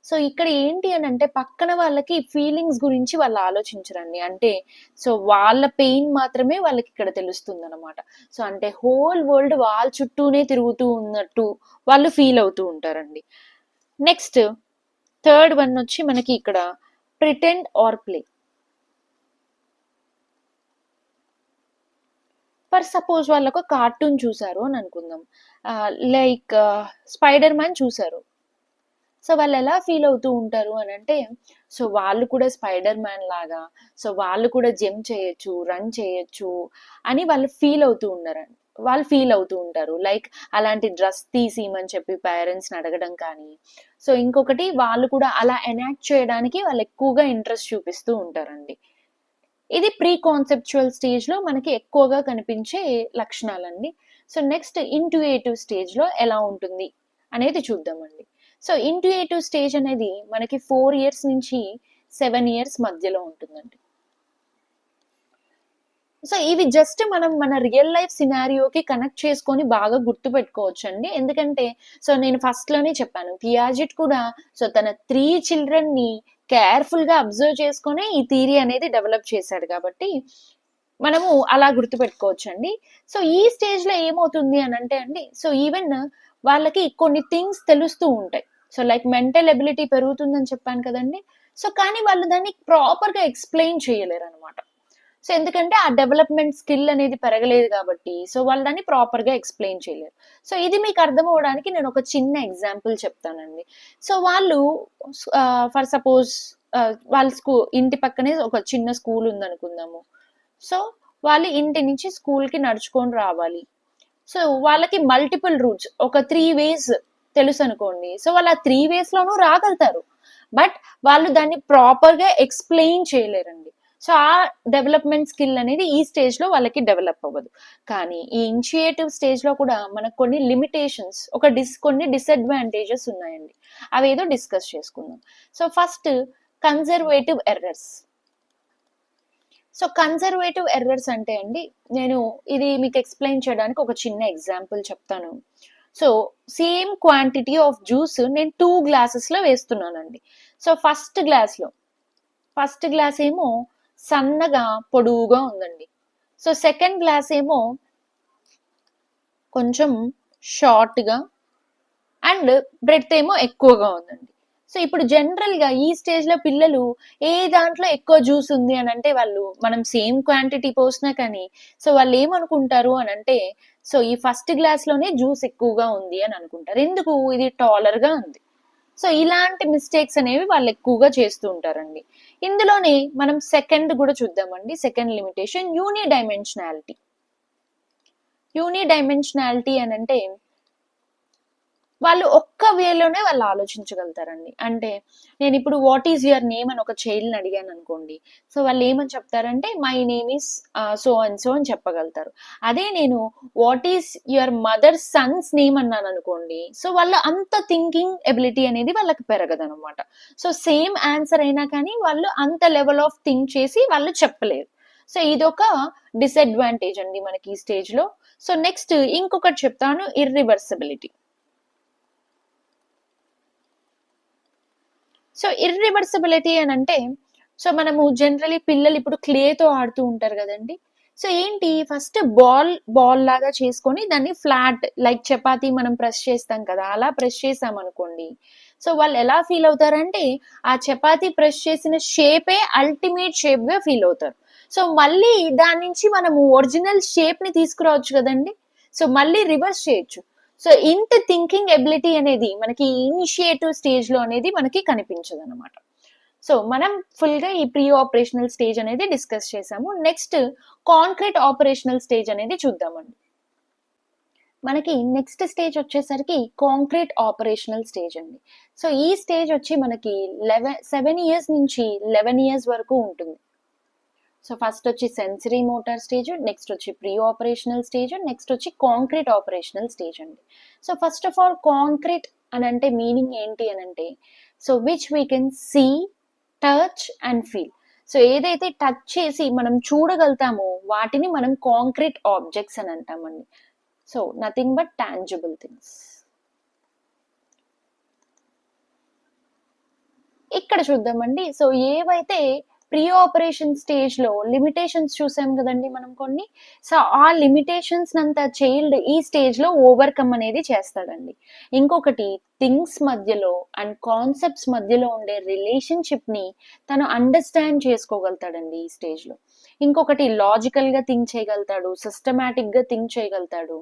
సో ఇక్కడ ఏంటి అని అంటే పక్కన వాళ్ళకి ఫీలింగ్స్ గురించి వాళ్ళు ఆలోచించరండి. అంటే సో వాళ్ళ పెయిన్ మాత్రమే వాళ్ళకి ఇక్కడ తెలుస్తుంది అనమాట. సో అంటే హోల్ వరల్డ్ వాళ్ళ చుట్టూనే తిరుగుతూ ఉన్నట్టు వాళ్ళు ఫీల్ అవుతూ ఉంటారండి. నెక్స్ట్ థర్డ్ వన్ వచ్చి మనకి ఇక్కడ pretend or play. For suppose వాళ్ళు ఒక కార్టూన్ చూసారు అని అనుకుందాం, లైక్ స్పైడర్ మ్యాన్ చూసారు. సో వాళ్ళు ఎలా ఫీల్ అవుతూ ఉంటారు అని అంటే సో వాళ్ళు కూడా స్పైడర్ మ్యాన్ లాగా, సో వాళ్ళు కూడా జంప్ చేయొచ్చు, రన్ చేయొచ్చు అని వాళ్ళు ఫీల్ అవుతూ ఉంటారు. లైక్ అలాంటి డ్రెస్ తీసిమని చెప్పి పేరెంట్స్ని అడగడం కానీ, సో ఇంకొకటి వాళ్ళు కూడా అలా ఎనాక్ట్ చేయడానికి వాళ్ళు ఎక్కువగా ఇంట్రెస్ట్ చూపిస్తూ ఉంటారండి. ఇది ప్రీ కాన్సెప్చువల్ స్టేజ్ లో మనకి ఎక్కువగా కనిపించే లక్షణాలండి. సో నెక్స్ట్ ఇంట్యూయేటివ్ స్టేజ్ లో ఎలా ఉంటుంది అనేది చూద్దామండి. సో ఇంట్యూయేటివ్ స్టేజ్ అనేది మనకి 4 years నుంచి 7 years మధ్యలో ఉంటుందండి. సో ఇవి జస్ట్ మనం మన రియల్ లైఫ్ సినారియోకి కనెక్ట్ చేసుకొని బాగా గుర్తు పెట్టుకోవచ్చు అండి. ఎందుకంటే సో నేను ఫస్ట్ లోనే చెప్పాను, పియాజెట్ కూడా సో తన 3 children ని కేర్ఫుల్ గా అబ్జర్వ్ చేసుకునే ఈ థియరీ అనేది డెవలప్ చేశాడు కాబట్టి మనము అలా గుర్తుపెట్టుకోవచ్చు అండి. సో ఈ స్టేజ్ లో ఏమవుతుంది అని అంటే అండి, సో ఈవెన్ వాళ్ళకి కొన్ని థింగ్స్ తెలుస్తూ ఉంటాయి. సో లైక్ మెంటల్ ఎబిలిటీ పెరుగుతుందని చెప్పాను కదండి. సో కానీ వాళ్ళు దాన్ని ప్రాపర్ గా ఎక్స్ప్లెయిన్ చేయలేరు అనమాట. సో ఎందుకంటే ఆ డెవలప్మెంట్ స్కిల్ అనేది పెరగలేదు కాబట్టి సో వాళ్ళు దాన్ని ప్రాపర్ గా ఎక్స్ప్లెయిన్ చేయలేరు. సో ఇది మీకు అర్థం అవ్వడానికి నేను ఒక చిన్న ఎగ్జాంపుల్ చెప్తానండి. సో వాళ్ళు ఫర్ సపోజ్ వాళ్ళ ఇంటి పక్కనే ఒక చిన్న స్కూల్ ఉందనుకుందాము. సో వాళ్ళు ఇంటి నుంచి స్కూల్ కి నడుచుకొని రావాలి. సో వాళ్ళకి మల్టిపుల్ రూట్స్, ఒక 3 ways తెలుసు అనుకోండి. సో వాళ్ళు ఆ 3 ways లోనూ రాగలుగుతారు, బట్ వాళ్ళు దాన్ని ప్రాపర్ గా ఎక్స్ప్లెయిన్ చేయలేరండి. సో ఆ డెవలప్మెంట్ స్కిల్ అనేది ఈ స్టేజ్ లో వాళ్ళకి డెవలప్ అవ్వదు. కానీ ఈ ఇనిషియేటివ్ స్టేజ్ లో కూడా మనకు కొన్ని లిమిటేషన్స్, కొన్ని డిసడ్వాంటేజెస్ ఉన్నాయండి. అవి ఏదో డిస్కస్ చేసుకుందాం. So first conservative errors. So conservative errors అంటే అండి, నేను ఇది మీకు ఎక్స్ప్లెయిన్ చేయడానికి ఒక చిన్న ఎగ్జాంపుల్ చెప్తాను. So same quantity of juice నేను 2 glasses లో వేస్తున్నానండి. సో ఫస్ట్ గ్లాస్ ఏమో సన్నగా పొడువుగా ఉందండి. సో సెకండ్ గ్లాస్ ఏమో కొంచెం షార్ట్గా అండ్ బ్రెడ్త్ ఏమో ఎక్కువగా ఉందండి. సో ఇప్పుడు జనరల్ గా ఈ స్టేజ్ లో పిల్లలు ఏ దాంట్లో ఎక్కువ జ్యూస్ ఉంది అని అంటే మనం సేమ్ క్వాంటిటీ పోసినా కానీ సో వాళ్ళు ఏమనుకుంటారు అని అంటే సో ఈ ఫస్ట్ గ్లాస్ లోనే జ్యూస్ ఎక్కువగా ఉంది అని అనుకుంటారు. ఎందుకు? ఇది టాలర్ గా ఉంది. సో ఇలాంటి మిస్టేక్స్ అనేవి వాళ్ళు ఎక్కువగా చేస్తూ ఉంటారండి. ఇందులోనే మనం సెకండ్ కూడా చూద్దామండి. సెకండ్ లిమిటేషన్ యూనిడైమెన్షనాలిటీ అని అంటే వాళ్ళు ఒక్క వేలోనే వాళ్ళు ఆలోచించగలుగుతారండి. అంటే నేను ఇప్పుడు వాట్ ఈజ్ యువర్ నేమ్ అని ఒక చైల్డ్ని అడిగాను అనుకోండి. సో వాళ్ళు ఏమని చెప్తారంటే my name is so and so అని చెప్పగలుగుతారు. అదే నేను what is your mother Sons name అన్నాను అనుకోండి, సో వాళ్ళ అంత థింకింగ్ ఎబిలిటీ అనేది వాళ్ళకి పెరగదనమాట. సో సేమ్ ఆన్సర్ అయినా కానీ వాళ్ళు అంత లెవెల్ ఆఫ్ థింక్ చేసి వాళ్ళు చెప్పలేరు. సో ఇదొక డిసడ్వాంటేజ్ అండి మనకి ఈ స్టేజ్ లో. సో నెక్స్ట్ ఇంకొకటి చెప్తాను, ఇర్రివర్సిబిలిటీ. సో ఇర్రివర్సిబిలిటీ అని అంటే సో మనము జనరలీ పిల్లలు ఇప్పుడు క్లేతో ఆడుతూ ఉంటారు కదండి. సో ఏంటి, ఫస్ట్ బాల్ బాల్ లాగా చేసుకొని దాన్ని ఫ్లాట్ లైక్ చపాతీ మనం ప్రెస్ చేస్తాం కదా, అలా ప్రెస్ చేసాం అనుకోండి. సో వాళ్ళు ఎలా ఫీల్ అవుతారంటే ఆ చపాతీ ప్రెస్ చేసిన షేపే అల్టిమేట్ షేప్ గా ఫీల్ అవుతారు. సో మళ్ళీ దాని నుంచి మనము ఒరిజినల్ షేప్ ని తీసుకురావచ్చు కదండి. సో మళ్ళీ రివర్స్ చేయొచ్చు. సో ఇంత థింకింగ్ ఎబిలిటీ అనేది మనకి ఇనిషియేటివ్ స్టేజ్ లో అనేది మనకి కనిపించదు అనమాట. సో మనం ఫుల్ గా ఈ ప్రీ ఆపరేషనల్ స్టేజ్ అనేది డిస్కస్ చేసాము. నెక్స్ట్ కాంక్రీట్ ఆపరేషనల్ స్టేజ్ అనేది చూద్దామండి. మనకి నెక్స్ట్ స్టేజ్ వచ్చేసరికి కాంక్రీట్ ఆపరేషనల్ స్టేజ్ అండి. సో ఈ స్టేజ్ వచ్చి మనకి 7 ఇయర్స్ నుంచి 11 ఇయర్స్ వరకు ఉంటుంది. సో ఫస్ట్ వచ్చి సెన్సరీ మోటార్ స్టేజ్, నెక్స్ట్ వచ్చి ప్రీ ఆపరేషనల్ స్టేజ్, నెక్స్ట్ వచ్చి కాంక్రీట్ ఆపరేషనల్ స్టేజ్ అండి. So first of all concrete అని అంటే మీనింగ్ ఏంటి అని అంటే, so which we can see, touch and feel. So ఏదైతే టచ్ చేసి మనం చూడగలుగుతామో వాటిని మనం కాంక్రీట్ ఆబ్జెక్ట్స్ అని అంటామండి. So nothing but tangible things. ఇక్కడ చూద్దామండి. సో ఏవైతే ప్రీ ఆపరేషన్ స్టేజ్ లో లిమిటేషన్స్ చూసాం కదండి మనం కొన్ని. సో ఆ లిమిటేషన్స్ అంతా చైల్డ్ ఈ స్టేజ్ లో ఓవర్కమ్ అనేది చేస్తాడండి. ఇంకొకటి, థింగ్స్ మధ్యలో అండ్ కాన్సెప్ట్స్ మధ్యలో ఉండే రిలేషన్షిప్ ని తను అండర్స్టాండ్ చేసుకోగలుగుతాడండి ఈ స్టేజ్ లో. ఇంకొకటి, లాజికల్ గా థింక్ చేయగలుగుతాడు, సిస్టమాటిక్ గా థింక్ చేయగలుగుతాడు.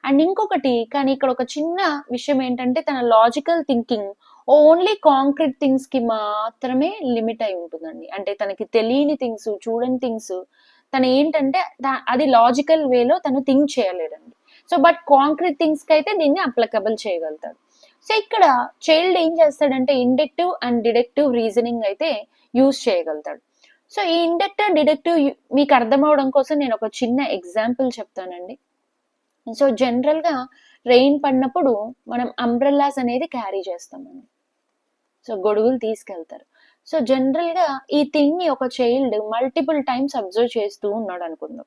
అండ్ ఇంకొకటి, కానీ ఇక్కడ ఒక చిన్న విషయం ఏంటంటే తన logical thinking only concrete things కి మాత్రమే లిమిట్ అయి ఉంటుందండి. అంటే తనకి తెలియని థింగ్స్, చూడని థింగ్స్ తను ఏంటంటే అది లాజికల్ వేలో తను థింక్ చేయలేడండి. సో బట్ కాంక్రీట్ థింగ్స్ కి అయితే దీన్ని అప్లికబుల్ చేయగలుగుతాడు. సో ఇక్కడ చైల్డ్ ఏం చేస్తాడంటే ఇండక్టివ్ అండ్ డిడక్టివ్ రీజనింగ్ అయితే యూజ్ చేయగలుగుతాడు. సో ఈ ఇండక్టివ్ డిడక్టివ్ మీకు అర్థం అవడం కోసం నేను ఒక చిన్న ఎగ్జాంపుల్ చెప్తానండి. సో జనరల్ గా రెయిన్ పడినప్పుడు మనం అంబ్రెల్లాస్ అనేది క్యారీ చేస్తామండి. సో గొడుగులు తీసుకెళ్తారు. సో జనరల్ గా ఈ థింగ్ ని ఒక చైల్డ్ మల్టిపుల్ టైమ్స్ అబ్జర్వ్ చేస్తూ ఉన్నాడు అనుకుందాం.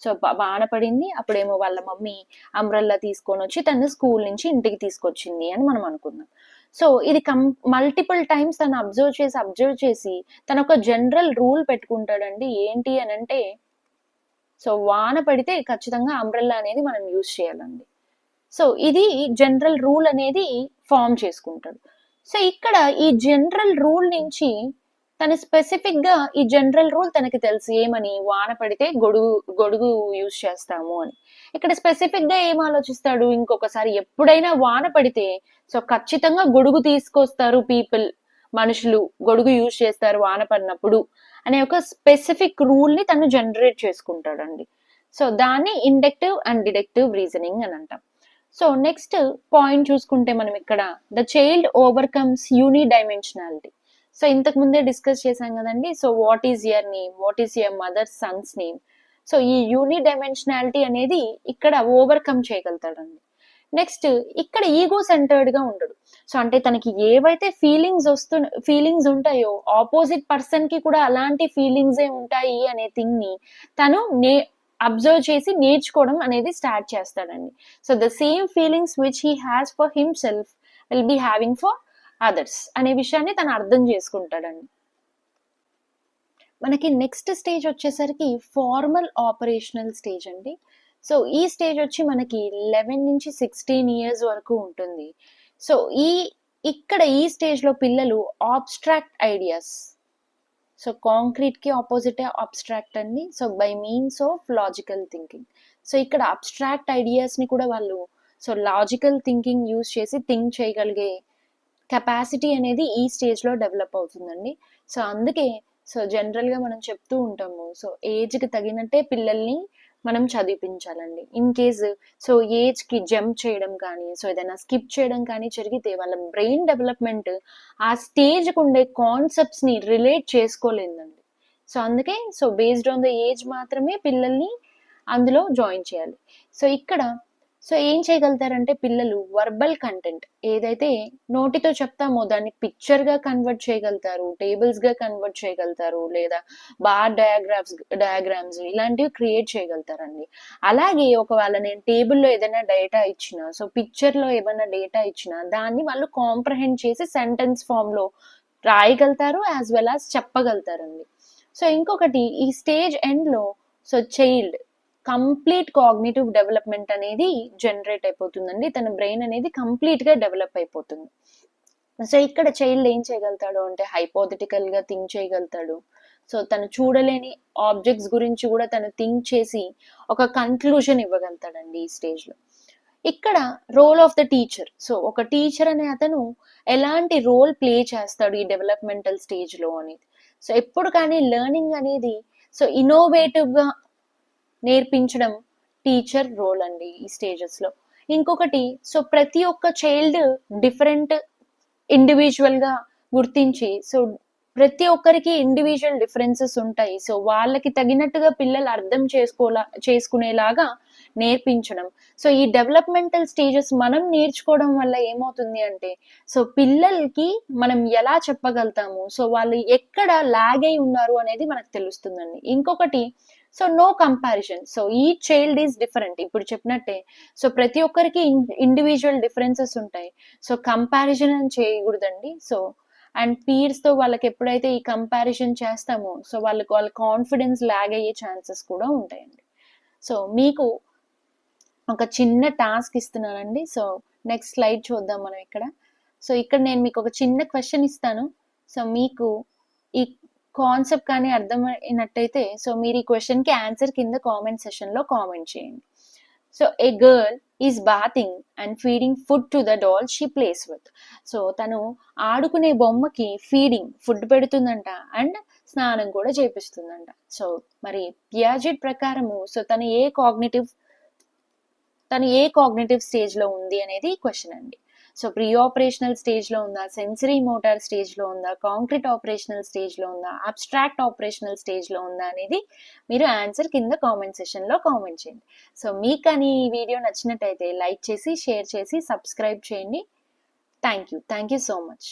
సో వాన పడింది, అప్పుడేమో వాళ్ళ మమ్మీ అంబ్రెల్లా తీసుకొని వచ్చి తను స్కూల్ నుంచి ఇంటికి తీసుకొచ్చింది అని మనం అనుకుందాం. సో ఇది మల్టిపుల్ టైమ్స్ తను అబ్జర్వ్ చేసి తను ఒక జనరల్ రూల్ పెట్టుకుంటాడండి. ఏంటి అని అంటే, సో వాన పడితే ఖచ్చితంగా అంబ్రెల్లా అనేది మనం యూజ్ చేయాలండి. సో ఇది జనరల్ రూల్ అనేది ఫామ్ చేసుకుంటాడు. సో ఇక్కడ ఈ జనరల్ రూల్ నుంచి తను స్పెసిఫిక్ గా ఈ జనరల్ రూల్ తనకి తెలుసు ఏమని, వాన పడితే గొడుగు యూజ్ చేస్తాము అని. ఇక్కడ స్పెసిఫిక్ గా ఏం ఆలోచిస్తాడు, ఇంకొకసారి ఎప్పుడైనా వాన పడితే సో ఖచ్చితంగా గొడుగు తీసుకొస్తారు పీపుల్, మనుషులు గొడుగు యూజ్ చేస్తారు వాన పడినప్పుడు అనే ఒక స్పెసిఫిక్ రూల్ ని తను జనరేట్ చేసుకుంటాడండి. సో దాన్ని ఇండక్టివ్ అండ్ డిడక్టివ్ రీజనింగ్ అని అంటాం. సో నెక్స్ట్ పాయింట్ చూసుకుంటే మనం ఇక్కడ ద చైల్డ్ ఓవర్కమ్స్ యూనిడైమెన్షనాలిటీ. సో ఇంతకు ముందే డిస్కస్ చేశాం కదండి. So what is your name, what is your mother Sons name. So ఈ యూనిడైమెన్షనాలిటీ అనేది ఇక్కడ ఓవర్కమ్ చేయగలుగుతాడండి. నెక్స్ట్ ఇక్కడ ఈగో సెంటర్డ్ గా ఉండడు. సో అంటే తనకి ఏవైతే ఫీలింగ్స్ ఉంటాయో ఆపోజిట్ పర్సన్ కి కూడా అలాంటి ఫీలింగ్సే ఉంటాయి అనే థింగ్ ని తను అబ్జర్వ్ చేసి నేర్చుకోవడం అనేది స్టార్ట్ చేస్తాడండి. So the same feelings which he has for himself will be having for others అనే విషయాన్ని తను అర్థం చేసుకుంటాడండి. మనకి నెక్స్ట్ స్టేజ్ వచ్చేసరికి ఫార్మల్ ఆపరేషనల్ స్టేజ్ అండి. సో ఈ స్టేజ్ వచ్చి మనకి 11 నుంచి 16 ఇయర్స్ వరకు ఉంటుంది. సో ఇక్కడ ఈ స్టేజ్ లో పిల్లలు ఆబ్స్ట్రాక్ట్ ఐడియాస్, సో కాంక్రీట్ కి ఆపోజిట్ అబ్స్ట్రాక్ట్ అండి. So by means of logical thinking. So ఇక్కడ అబ్స్ట్రాక్ట్ ఐడియాస్ ని కూడా వాళ్ళు సో లాజికల్ థింకింగ్ యూజ్ చేసి థింక్ చేయగలిగే కెపాసిటీ అనేది ఈ స్టేజ్ లో డెవలప్ అవుతుందండి. సో అందుకే సో జనరల్ గా మనం చెప్తూ ఉంటాము, సో ఏజ్ కి తగినట్టే పిల్లల్ని మనం చదివించాలండి. ఇన్ కేసు సో ఏజ్ కి జంప్ చేయడం కానీ, సో ఏదైనా స్కిప్ చేయడం కానీ జరిగితే వాళ్ళ బ్రెయిన్ డెవలప్మెంట్ ఆ స్టేజ్ కు ఉండే కాన్సెప్ట్స్ ని రిలేట్ చేసుకోలేదండి. సో అందుకే so based on the age మాత్రమే పిల్లల్ని అందులో జాయిన్ చేయాలి. సో ఇక్కడ సో ఏం చేయగలుగుతారంటే పిల్లలు వర్బల్ కంటెంట్ ఏదైతే నోటితో చెప్తామో దాన్ని పిక్చర్ గా కన్వర్ట్ చేయగలుగుతారు, టేబుల్స్ గా కన్వర్ట్ చేయగలుగుతారు, లేదా బార్ డయాగ్రామ్స్ ఇలాంటివి క్రియేట్ చేయగలుగుతారండి. అలాగే ఒకవేళ నేను టేబుల్లో ఏదైనా డేటా ఇచ్చినా, సో పిక్చర్ లో ఏమైనా డేటా ఇచ్చినా దాన్ని వాళ్ళు కాంప్రహెండ్ చేసి సెంటెన్స్ ఫామ్ లో రాయగలుగుతారు, యాజ్ వెల్ యాజ్ చెప్పగలుగుతారండి. సో ఇంకొకటి ఈ స్టేజ్ ఎండ్లో so child complete cognitive development అనేది జనరేట్ అయిపోతుందండి. తన బ్రెయిన్ అనేది కంప్లీట్గా డెవలప్ అయిపోతుంది. సో ఇక్కడ చైల్డ్ ఏం చేయగలుగుతాడు అంటే హైపోథెటికల్గా థింక్ చేయగలుగుతాడు. సో తను చూడలేని ఆబ్జెక్ట్స్ గురించి కూడా తను థింక్ చేసి ఒక కన్క్లూజన్ ఇవ్వగలుగుతాడండి ఈ స్టేజ్లో. ఇక్కడ role of the teacher. So ఒక టీచర్ అనే అతను ఎలాంటి రోల్ ప్లే చేస్తాడు ఈ డెవలప్మెంటల్ స్టేజ్లో అనేది. సో ఎప్పుడు కానీ లెర్నింగ్ అనేది సో ఇన్నోవేటివ్గా నేర్పించడం టీచర్ రోల్ అండి ఈ స్టేజెస్లో. ఇంకొకటి సో ప్రతి ఒక్క చైల్డ్ డిఫరెంట్ ఇండివిజువల్గా గుర్తించి సో ప్రతి ఒక్కరికి ఇండివిజువల్ డిఫరెన్సెస్ ఉంటాయి. సో వాళ్ళకి తగినట్టుగా పిల్లలు అర్థం చేసుకునేలాగా నేర్పించడం. సో ఈ డెవలప్మెంటల్ స్టేజెస్ మనం నేర్చుకోవడం వల్ల ఏమవుతుంది అంటే సో పిల్లలకి మనం ఎలా చెప్పగలుగుతాము, సో వాళ్ళు ఎక్కడ లాగ్ అయి ఉన్నారు అనేది మనకు తెలుస్తుందండి. ఇంకొకటి సో నో కంపారిజన్. సో ఈ చైల్డ్ ఈజ్ డిఫరెంట్. ఇప్పుడు చెప్పినట్టే సో ప్రతి ఒక్కరికి ఇండివిజువల్ డిఫరెన్సెస్ ఉంటాయి. సో కంపారిజన్ అని చేయకూడదండి. సో అండ్ పీర్స్తో వాళ్ళకి ఎప్పుడైతే ఈ కంపారిజన్ చేస్తామో సో వాళ్ళ కాన్ఫిడెన్స్ లాగ్ అయ్యే ఛాన్సెస్ కూడా ఉంటాయండి. సో మీకు ఒక చిన్న టాస్క్ ఇస్తున్నానండి. సో నెక్స్ట్ స్లైడ్ చూద్దాం మనం ఇక్కడ. సో ఇక్కడ నేను మీకు ఒక చిన్న క్వశ్చన్ ఇస్తాను. సో మీకు ఈ కాన్సెప్ట్ కానీ అర్థమైనట్టయితే సో మీరు ఈ క్వశ్చన్కి ఆన్సర్ కింద కామెంట్ సెషన్లో కామెంట్ చేయండి. So a girl is bathing and feeding food to the doll she plays with. So తను ఆడుకునే బొమ్మకి ఫుడ్ పెడుతుందంట అండ్ స్నానం కూడా చేపిస్తుందంట. సో మరి పియాజెట్ ప్రకారము సో తను ఏ కాగ్నిటివ్ స్టేజ్లో ఉంది అనేది క్వశ్చన్ అండి. సో ప్రీ ఆపరేషనల్ స్టేజ్లో ఉందా, సెన్సరీ మోటార్ స్టేజ్లో ఉందా, కాంక్రీట్ ఆపరేషనల్ స్టేజ్లో ఉందా, అబ్స్ట్రాక్ట్ ఆపరేషనల్ స్టేజ్లో ఉందా అనేది మీరు ఆన్సర్ కింద కామెంట్ సెషన్లో కామెంట్ చేయండి. సో మీకు కానీ ఈ వీడియో నచ్చినట్టయితే లైక్ చేసి, షేర్ చేసి, సబ్స్క్రైబ్ చేయండి. Thank you so much.